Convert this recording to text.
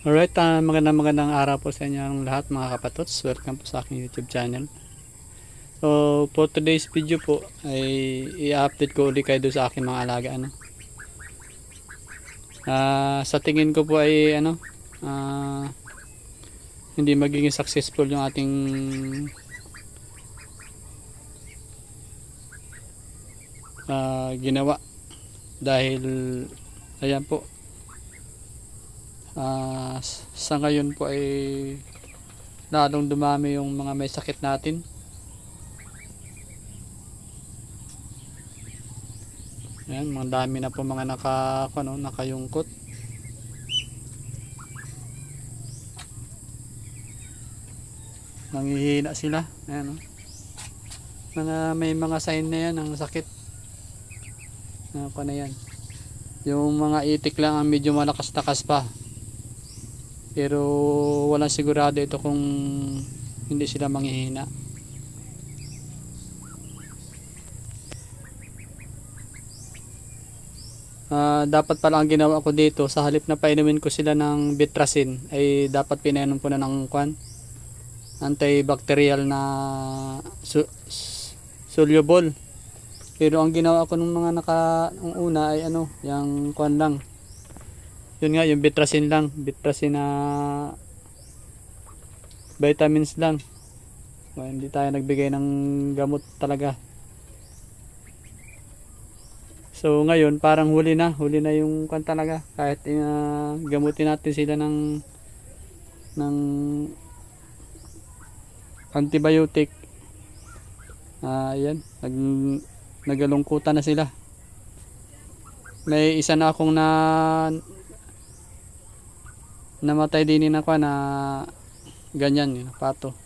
Alright, magandang araw po sa inyong lahat mga kapatots. Welcome po sa aking YouTube channel. So, for today's video po ay i-update ko ulit kayo doon sa aking mga alaga. Sa tingin ko po ay hindi magiging successful yung ating ginawa. Dahil, ayan po, sa ngayon po ay lalong dumami yung mga may sakit natin. Ayan, mga dami na po mga nakayungkot. Nanghihina sila. Ayan, may mga sign na yan ng sakit. Na yan. Yung mga itik lang ang medyo malakas-takas pa. Pero walang sigurado ito kung hindi sila manghihina. Dapat pala ang ginawa ko dito, sa halip na painumin ko sila ng Bitrasin, ay dapat pinainom ko na ng antibacterial na soluble. Pero ang ginawa ko nung mga nung una ay yung lang. Yun nga, yung Bitrasin lang, Bitrasin na vitamins lang. So, hindi tayo nagbigay ng gamot talaga. So ngayon parang huli na yung talaga, kahit gamutin natin sila ng antibiotic. Ayan, nagalungkutan na sila. May isa na akong namatay din na ganyan, pato.